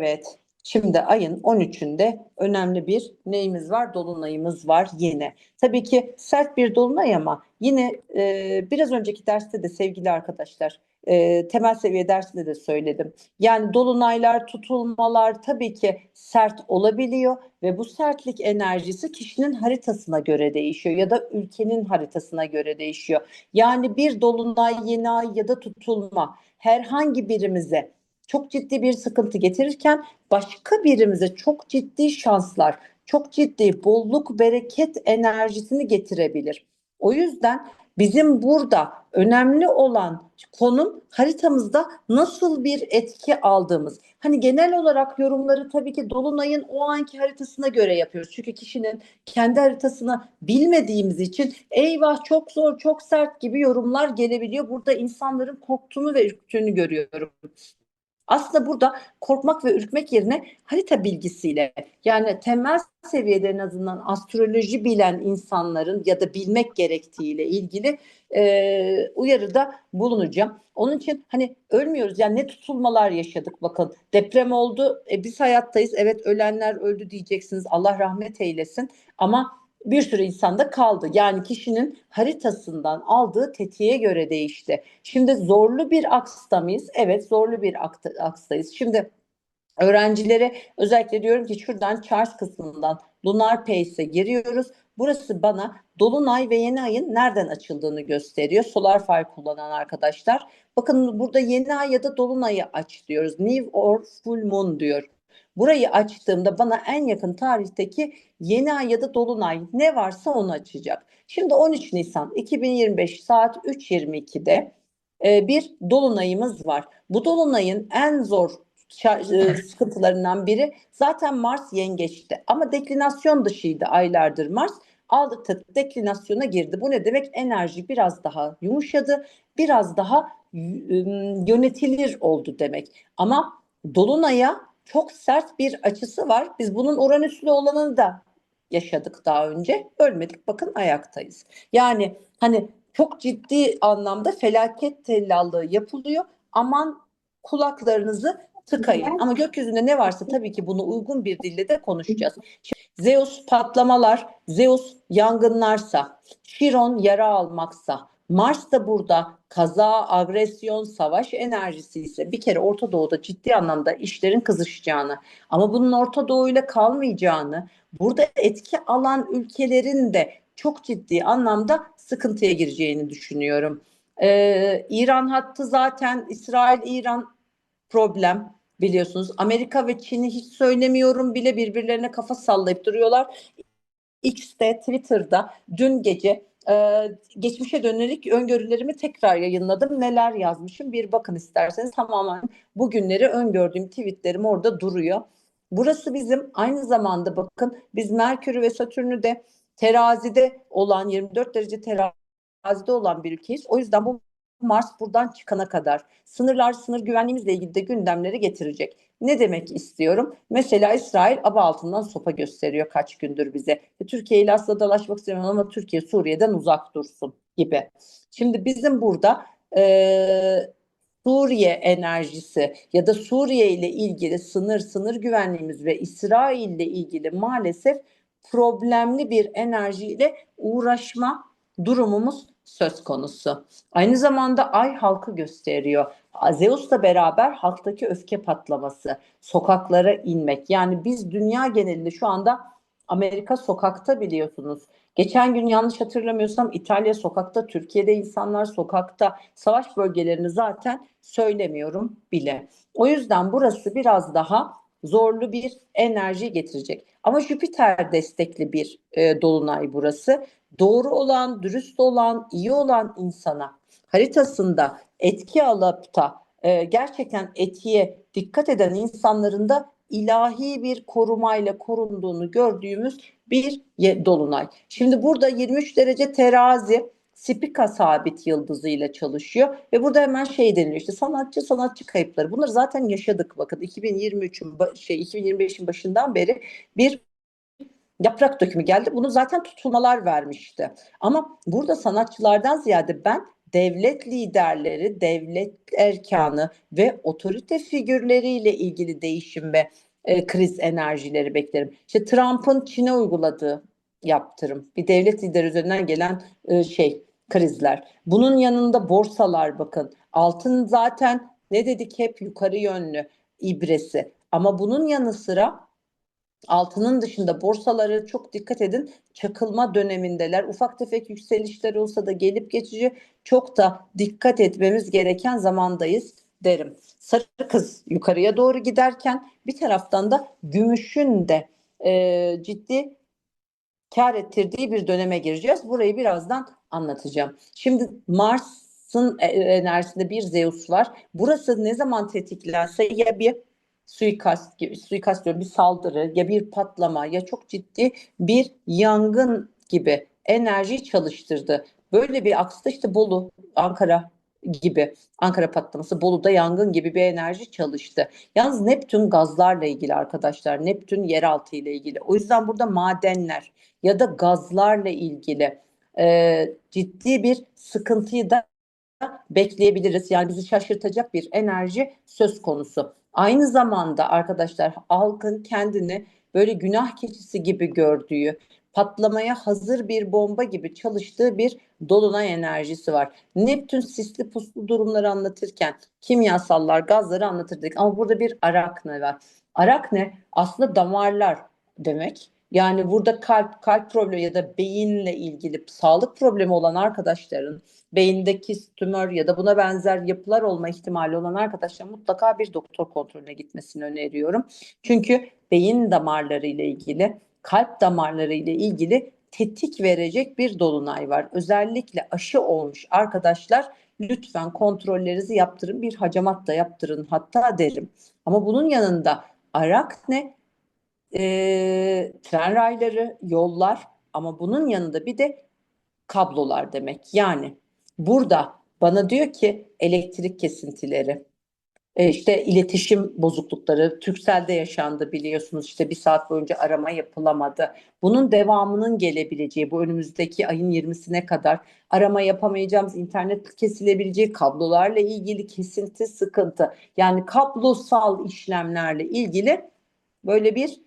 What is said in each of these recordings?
Evet. Şimdi ayın 13'ünde önemli bir neyimiz var? Dolunayımız var yine. Tabii ki sert bir dolunay ama yine biraz önceki derste de sevgili arkadaşlar temel seviye dersinde de söyledim. Yani dolunaylar, tutulmalar tabii ki sert olabiliyor ve bu sertlik enerjisi kişinin haritasına göre değişiyor ya da ülkenin haritasına göre değişiyor. Yani bir dolunay, yeni ay ya da tutulma herhangi birimize çok ciddi bir sıkıntı getirirken başka birimize çok ciddi şanslar, çok ciddi bolluk, bereket enerjisini getirebilir. O yüzden bizim burada önemli olan konum haritamızda nasıl bir etki aldığımız. Hani genel olarak yorumları tabii ki dolunayın o anki haritasına göre yapıyoruz. Çünkü kişinin kendi haritasını bilmediğimiz için eyvah çok zor, çok sert gibi yorumlar gelebiliyor. Burada insanların korktuğunu ve ürktüğünü görüyorum. Aslında burada korkmak ve ürkmek yerine harita bilgisiyle yani temel seviyede en azından astroloji bilen insanların ya da bilmek gerektiğiyle ilgili uyarıda bulunacağım. Onun için hani ölmüyoruz yani ne tutulmalar yaşadık bakın deprem oldu biz hayattayız evet ölenler öldü diyeceksiniz Allah rahmet eylesin ama bir sürü insanda kaldı. Yani kişinin haritasından aldığı tetiğe göre değişti. Şimdi zorlu bir aksta mıyız? Evet zorlu bir akstayız. Şimdi öğrencilere özellikle diyorum ki şuradan Charts kısmından Lunar Pace'e giriyoruz. Burası bana Dolunay ve Yeni Ay'ın nereden açıldığını gösteriyor. Solar Fire kullanan arkadaşlar. Bakın burada Yeni Ay ya da Dolunay'ı aç diyoruz. New or Full Moon diyor. Burayı açtığımda bana en yakın tarihteki Yeni Ay ya da Dolunay ne varsa onu açacak. Şimdi 13 Nisan 2025 saat 3.22'de bir dolunayımız var. Bu dolunayın en zor sıkıntılarından biri zaten Mars yengeçti ama deklinasyon dışıydı aylardır Mars aldı deklinasyona girdi. Bu ne demek? Enerji biraz daha yumuşadı, biraz daha yönetilir oldu demek. Ama Dolunay'a çok sert bir açısı var. Biz bunun Uranüs'lü olanını da yaşadık daha önce. Ölmedik bakın ayaktayız. Yani hani çok ciddi anlamda felaket tellallığı yapılıyor. Aman kulaklarınızı tıkayın. Ama gökyüzünde ne varsa tabii ki bunu uygun bir dille de konuşacağız. Zeus patlamalar, Zeus yangınlarsa, Chiron yara almaksa, Mars da burada kaza, agresyon, savaş enerjisi ise bir kere Orta Doğu'da ciddi anlamda işlerin kızışacağını ama bunun Orta Doğu ile kalmayacağını, burada etki alan ülkelerin de çok ciddi anlamda sıkıntıya gireceğini düşünüyorum. İran hattı zaten İsrail-İran problem biliyorsunuz. Amerika ve Çin'i hiç söylemiyorum bile birbirlerine kafa sallayıp duruyorlar. X'te, Twitter'da dün gece geçmişe dönelik öngörülerimi tekrar yayınladım. Neler yazmışım bir bakın isterseniz tamamen bugünleri öngördüğüm tweetlerim orada duruyor. Burası bizim aynı zamanda bakın biz Merkür'ü ve Satürn'ü de terazide olan 24 derece terazide olan bir ülkeyiz. O yüzden bu Mars buradan çıkana kadar sınırlar, sınır güvenliğimizle ilgili de gündemleri getirecek. Ne demek istiyorum? Mesela İsrail aba altından sopa gösteriyor kaç gündür bize. Türkiye ile asla dalaşmak istemiyorum ama Türkiye Suriye'den uzak dursun gibi. Şimdi bizim burada Suriye enerjisi ya da Suriye ile ilgili sınır güvenliğimiz ve İsrail ile ilgili maalesef problemli bir enerjiyle uğraşma durumumuz söz konusu. Aynı zamanda ay halkı gösteriyor. Zeus'la beraber halktaki öfke patlaması, sokaklara inmek. Yani biz dünya genelinde şu anda Amerika sokakta biliyorsunuz. Geçen gün yanlış hatırlamıyorsam İtalya sokakta, Türkiye'de insanlar sokakta. Savaş bölgelerini zaten söylemiyorum bile. O yüzden burası biraz daha zorlu bir enerji getirecek. Ama Jüpiter destekli bir dolunay burası. Doğru olan, dürüst olan, iyi olan insana haritasında etki alıp da gerçekten etiğe dikkat eden insanların da ilahi bir korumayla korunduğunu gördüğümüz bir dolunay. Şimdi burada 23 derece terazi Spika sabit yıldızıyla çalışıyor ve burada hemen şey deniliyor işte sanatçı kayıpları. Bunları zaten yaşadık bakın 2023'ün 2025'in başından beri bir yaprak dökümü geldi. Bunu zaten tutulmalar vermişti. Ama burada sanatçılardan ziyade ben devlet liderleri, devlet erkanı ve otorite figürleriyle ilgili değişim ve kriz enerjileri beklerim. İşte Trump'ın Çin'e uyguladığı yaptırım, bir devlet lideri üzerinden gelen krizler. Bunun yanında borsalar, bakın. Altın zaten ne dedik, hep yukarı yönlü ibresi. Ama bunun yanı sıra altının dışında borsaları çok dikkat edin, çakılma dönemindeler. Ufak tefek yükselişler olsa da gelip geçici, çok da dikkat etmemiz gereken zamandayız derim. Sarı kız yukarıya doğru giderken bir taraftan da gümüşün de ciddi kar ettirdiği bir döneme gireceğiz. Burayı birazdan anlatacağım. Şimdi Mars'ın enerjisinde bir Zeus var. Burası ne zaman tetiklense ya bir suikast diyorum, bir saldırı, ya bir patlama, ya çok ciddi bir yangın gibi enerjiyi çalıştırdı. Böyle bir aksta işte Bolu, Ankara gibi, Ankara patlaması, Bolu'da yangın gibi bir enerji çalıştı. Yalnız Neptün gazlarla ilgili arkadaşlar. Neptün yeraltı ile ilgili. O yüzden burada madenler ya da gazlarla ilgili ciddi bir sıkıntıyı da bekleyebiliriz. Yani bizi şaşırtacak bir enerji söz konusu. Aynı zamanda arkadaşlar, halkın kendini böyle günah keçisi gibi gördüğü, patlamaya hazır bir bomba gibi çalıştığı bir dolunay enerjisi var. Neptün sisli puslu durumları anlatırken kimyasallar, gazları anlatırdık ama burada bir arakne var. Arakne aslında damarlar demek. Yani burada kalp problemi ya da beyinle ilgili sağlık problemi olan arkadaşların, beyindeki tümör ya da buna benzer yapılar olma ihtimali olan arkadaşlar mutlaka bir doktor kontrolüne gitmesini öneriyorum. Çünkü beyin damarları ile ilgili, kalp damarları ile ilgili tetik verecek bir dolunay var. Özellikle aşı olmuş arkadaşlar lütfen kontrollerinizi yaptırın, bir hacamat da yaptırın hatta derim. Ama bunun yanında arakne, tren rayları, yollar, ama bunun yanında bir de kablolar demek. Yani burada bana diyor ki elektrik kesintileri, işte iletişim bozuklukları, Turkcell'de yaşandı biliyorsunuz, işte bir saat boyunca arama yapılamadı. Bunun devamının gelebileceği, bu önümüzdeki ayın 20'sine kadar arama yapamayacağımız, internet kesilebileceği, kablolarla ilgili kesinti, sıkıntı. Yani kablosal işlemlerle ilgili böyle bir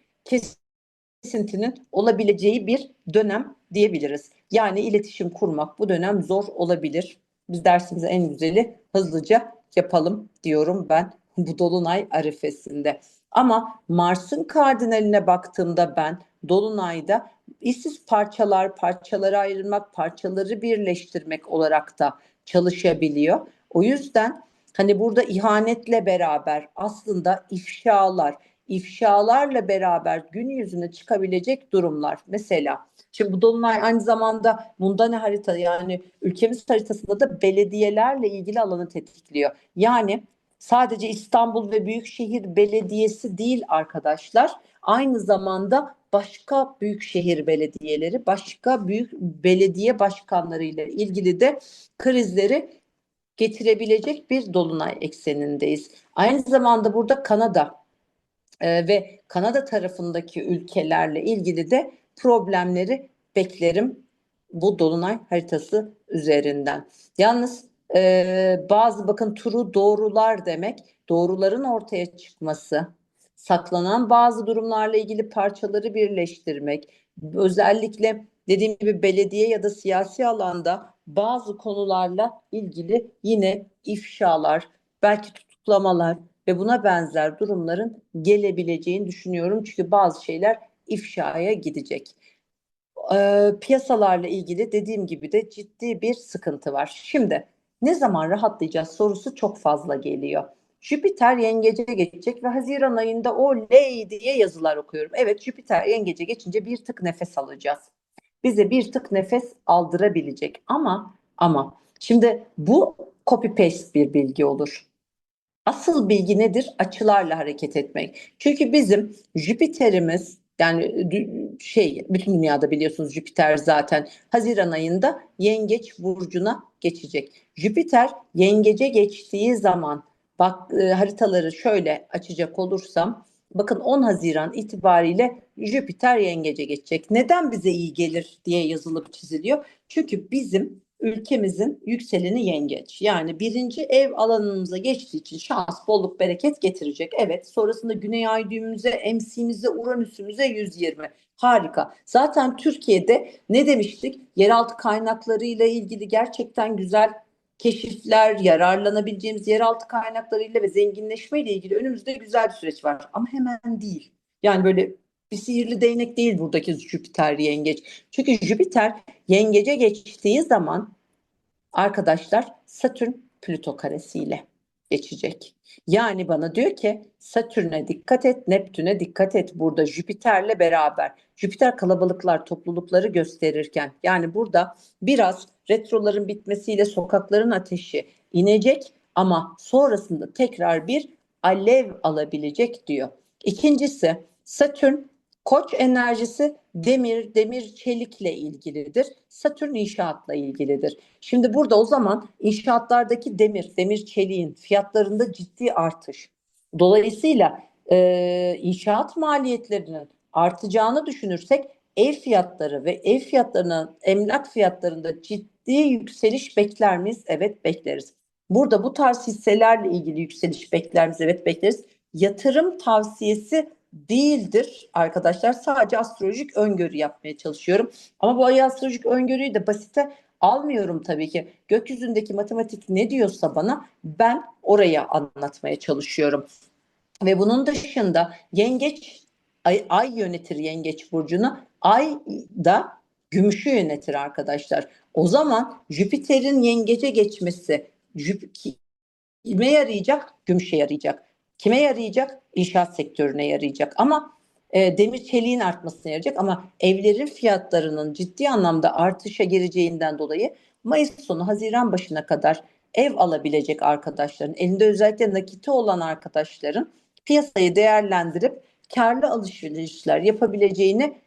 kesintinin olabileceği bir dönem diyebiliriz. Yani iletişim kurmak bu dönem zor olabilir. Biz dersimizi en güzeli hızlıca yapalım diyorum ben bu dolunay arifesinde. Ama Mars'ın kardinaline baktığımda ben dolunayda işsiz parçalara ayrılmak, parçaları birleştirmek olarak da çalışabiliyor. O yüzden hani burada ihanetle beraber aslında ifşalarla beraber gün yüzüne çıkabilecek durumlar. Mesela şimdi bu dolunay aynı zamanda Mundane harita, yani ülkemiz haritasında da belediyelerle ilgili alanı tetikliyor. Yani sadece İstanbul ve Büyükşehir Belediyesi değil arkadaşlar. Aynı zamanda başka büyükşehir belediyeleri, başka büyük belediye başkanlarıyla ilgili de krizleri getirebilecek bir dolunay eksenindeyiz. Aynı zamanda burada Kanada ve Kanada tarafındaki ülkelerle ilgili de problemleri beklerim bu dolunay haritası üzerinden. Yalnız bazı, bakın, turu doğrular demek, doğruların ortaya çıkması, saklanan bazı durumlarla ilgili parçaları birleştirmek, özellikle dediğim gibi belediye ya da siyasi alanda bazı konularla ilgili yine ifşalar, belki tutuklamalar ve buna benzer durumların gelebileceğini düşünüyorum. Çünkü bazı şeyler ifşaya gidecek. Piyasalarla ilgili dediğim gibi de ciddi bir sıkıntı var. Şimdi ne zaman rahatlayacağız sorusu çok fazla geliyor. Jüpiter yengece geçecek ve Haziran ayında oley diye yazılar okuyorum. Evet, Jüpiter yengece geçince bir tık nefes alacağız. Bize bir tık nefes aldırabilecek ama şimdi bu copy paste bir bilgi olur. Asıl bilgi nedir? Açılarla hareket etmek. Çünkü bizim Jüpiter'imiz, yani bütün dünyada biliyorsunuz Jüpiter zaten Haziran ayında Yengeç burcuna geçecek. Jüpiter Yengece geçtiği zaman, bak, haritaları şöyle açacak olursam, bakın 10 Haziran itibariyle Jüpiter Yengece geçecek. Neden bize iyi gelir diye yazılıp çiziliyor. Çünkü bizim ülkemizin yükseleni yengeç. Yani birinci ev alanımıza geçtiği için şans, bolluk, bereket getirecek. Evet, sonrasında Güney Ay düğümümüze, MC'mize, Uranüs'ümüze 120. Harika. Zaten Türkiye'de ne demiştik? Yeraltı kaynaklarıyla ilgili gerçekten güzel keşifler, yararlanabileceğimiz yeraltı kaynaklarıyla ve zenginleşmeyle ilgili önümüzde güzel bir süreç var. Ama hemen değil. Yani böyle bir sihirli değnek değil buradaki Jüpiter yengeç. Çünkü Jüpiter yengece geçtiği zaman arkadaşlar Satürn Plüto karesiyle geçecek. Yani bana diyor ki Satürn'e dikkat et, Neptün'e dikkat et burada Jüpiter'le beraber. Jüpiter kalabalıklar, toplulukları gösterirken yani burada biraz retroların bitmesiyle sokakların ateşi inecek ama sonrasında tekrar bir alev alabilecek diyor. İkincisi Satürn Koç enerjisi demir çelikle ilgilidir. Satürn inşaatla ilgilidir. Şimdi burada o zaman inşaatlardaki demir çeliğin fiyatlarında ciddi artış. Dolayısıyla inşaat maliyetlerinin artacağını düşünürsek ev fiyatları ve ev fiyatlarının emlak fiyatlarında ciddi yükseliş bekler miyiz? Evet bekleriz. Burada bu tarz hisselerle ilgili yükseliş bekler miyiz? Evet bekleriz. Yatırım tavsiyesi değildir arkadaşlar. Sadece astrolojik öngörü yapmaya çalışıyorum. Ama bu astrolojik öngörüyü de basite almıyorum tabii ki. Gökyüzündeki matematik ne diyorsa bana ben oraya anlatmaya çalışıyorum. Ve bunun dışında yengeç ay yönetir yengeç burcunu. Ay da gümüşü yönetir arkadaşlar. O zaman Jüpiter'in yengece geçmesi kime yarayacak? Gümüşe yarayacak. Kime yarayacak? İnşaat sektörüne yarayacak. Ama demir çeliğin artmasına yarayacak. Ama evlerin fiyatlarının ciddi anlamda artışa gireceğinden dolayı Mayıs sonu Haziran başına kadar ev alabilecek arkadaşların, elinde özellikle nakiti olan arkadaşların piyasayı değerlendirip karlı alışverişler yapabileceğini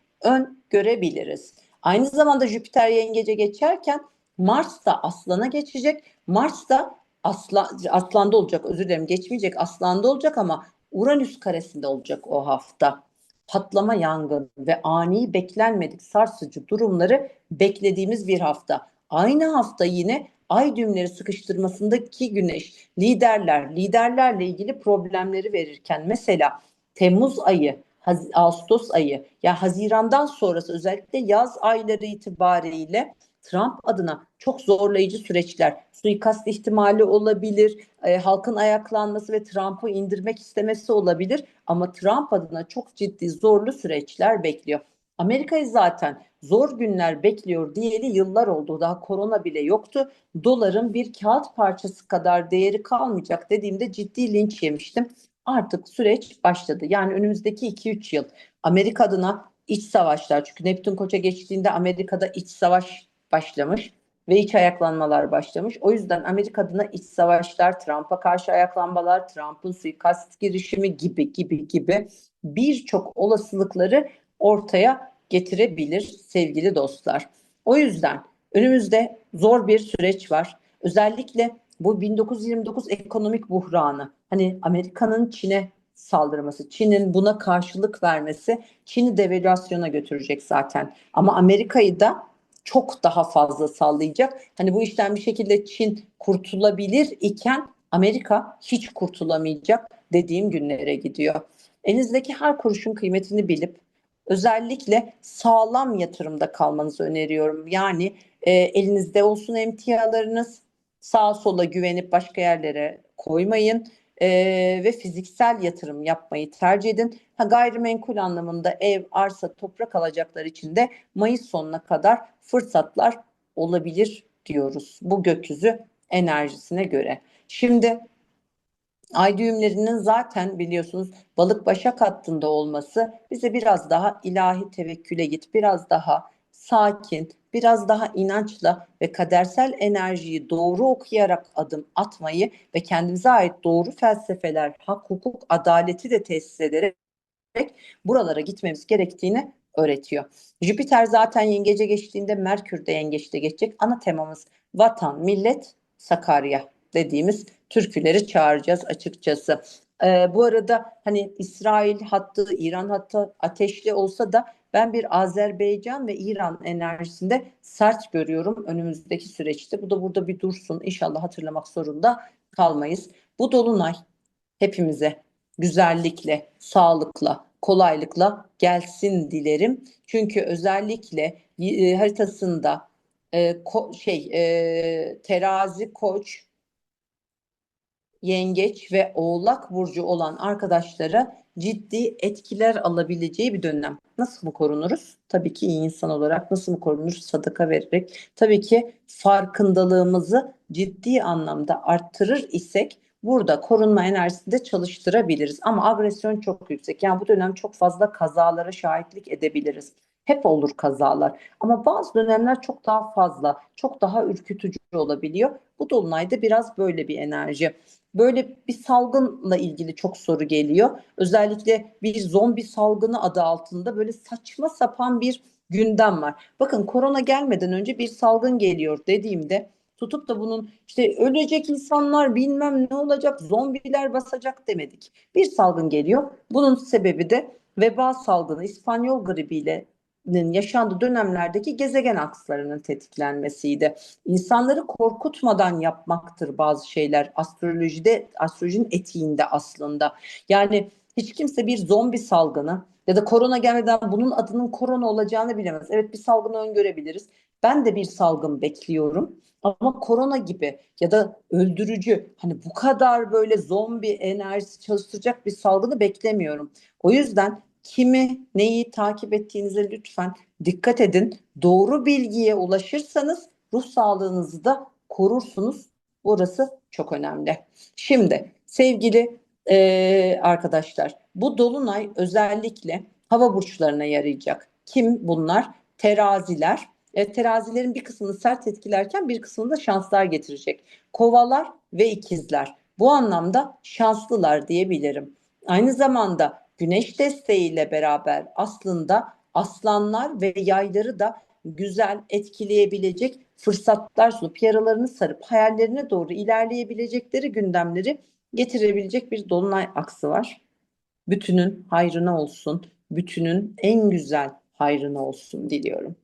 görebiliriz. Aynı zamanda Jüpiter yengece geçerken Mars da Aslan'a geçecek. Mars da Aslan'da olacak, özür dilerim, geçmeyecek, Aslan'da olacak ama Uranüs karesinde olacak o hafta. Patlama, yangın ve ani beklenmedik sarsıcı durumları beklediğimiz bir hafta. Aynı hafta yine ay düğümleri sıkıştırmasındaki Güneş liderlerle ilgili problemleri verirken mesela Temmuz ayı, Ağustos ayı ya Haziran'dan sonrası özellikle yaz ayları itibariyle Trump adına çok zorlayıcı süreçler, suikast ihtimali olabilir, halkın ayaklanması ve Trump'ı indirmek istemesi olabilir ama Trump adına çok ciddi zorlu süreçler bekliyor. Amerika'yı zaten zor günler bekliyor diyeli yıllar oldu. Daha korona bile yoktu. Doların bir kağıt parçası kadar değeri kalmayacak dediğimde ciddi linç yemiştim. Artık süreç başladı. Yani önümüzdeki 2-3 yıl Amerika adına iç savaşlar. Çünkü Neptün Koç'a geçtiğinde Amerika'da iç savaş başlamış ve iç ayaklanmalar başlamış. O yüzden Amerika adına iç savaşlar, Trump'a karşı ayaklanmalar, Trump'ın suikast girişimi gibi birçok olasılıkları ortaya getirebilir sevgili dostlar. O yüzden önümüzde zor bir süreç var. Özellikle bu 1929 ekonomik buhranı, hani Amerika'nın Çin'e saldırması, Çin'in buna karşılık vermesi Çin'i devalüasyona götürecek zaten. Ama Amerika'yı da çok daha fazla sallayacak. Hani bu işten bir şekilde Çin kurtulabilir iken Amerika hiç kurtulamayacak dediğim günlere gidiyor. Elinizdeki her kuruşun kıymetini bilip özellikle sağlam yatırımda kalmanızı öneriyorum. Yani elinizde olsun emtialarınız, sağa sola güvenip başka yerlere koymayın ve fiziksel yatırım yapmayı tercih edin. Gayrimenkul anlamında ev, arsa, toprak alacaklar için de Mayıs sonuna kadar fırsatlar olabilir diyoruz bu gökyüzü enerjisine göre. Şimdi ay düğümlerinin zaten biliyorsunuz balık başak hattında olması bize biraz daha ilahi tevekküle git, biraz daha sakin, biraz daha inançla ve kadersel enerjiyi doğru okuyarak adım atmayı ve kendimize ait doğru felsefeler, hak, hukuk, adaleti de tesis ederek buralara gitmemiz gerektiğini öğretiyor. Jüpiter zaten yengece geçtiğinde Merkür de yengeçte geçecek. Ana temamız vatan, millet, Sakarya dediğimiz türküleri çağıracağız açıkçası. Bu arada hani İsrail hattı, İran hattı ateşli olsa da ben bir Azerbaycan ve İran enerjisinde sert görüyorum önümüzdeki süreçte. Bu da burada bir dursun. İnşallah hatırlamak zorunda kalmayız. Bu dolunay hepimize güzellikle, sağlıkla, kolaylıkla gelsin dilerim. Çünkü özellikle haritasında terazi, koç, yengeç ve oğlak burcu olan arkadaşlara ciddi etkiler alabileceği bir dönem. Nasıl mı korunuruz? Tabii ki iyi insan olarak nasıl mı korunuruz? Sadaka vererek. Tabii ki farkındalığımızı ciddi anlamda arttırır isek burada korunma enerjisini de çalıştırabiliriz. Ama agresyon çok yüksek. Yani bu dönem çok fazla kazalara şahitlik edebiliriz. Hep olur kazalar. Ama bazı dönemler çok daha fazla, çok daha ürkütücü olabiliyor. Bu dolunayda biraz böyle bir enerji. Böyle bir salgınla ilgili çok soru geliyor. Özellikle bir zombi salgını adı altında böyle saçma sapan bir gündem var. Bakın korona gelmeden önce bir salgın geliyor dediğimde tutup da bunun işte ölecek insanlar bilmem ne olacak, zombiler basacak demedik. Bir salgın geliyor. Bunun sebebi de veba salgını, İspanyol gribiyle yaşandığı dönemlerdeki gezegen akslarının tetiklenmesiydi. İnsanları korkutmadan yapmaktır bazı şeyler. Astrolojinin etiğinde aslında. Yani hiç kimse bir zombi salgını ya da korona gelmeden bunun adının korona olacağını bilemez. Evet, bir salgını öngörebiliriz. Ben de bir salgın bekliyorum. Ama korona gibi ya da öldürücü, hani bu kadar böyle zombi enerjisi çalıştıracak bir salgını beklemiyorum. O yüzden kimi neyi takip ettiğinize lütfen dikkat edin. Doğru bilgiye ulaşırsanız ruh sağlığınızı da korursunuz. Burası çok önemli. Şimdi sevgili arkadaşlar, bu dolunay özellikle hava burçlarına yarayacak. Kim bunlar? Teraziler. Terazilerin bir kısmını sert etkilerken bir kısmını da şanslar getirecek. Kovalar ve ikizler. Bu anlamda şanslılar diyebilirim. Aynı zamanda güneş desteğiyle beraber aslında aslanlar ve yayları da güzel etkileyebilecek fırsatlar sunup yaralarını sarıp hayallerine doğru ilerleyebilecekleri gündemleri getirebilecek bir dolunay aksı var. Bütünün hayrına olsun, bütünün en güzel hayrına olsun diliyorum.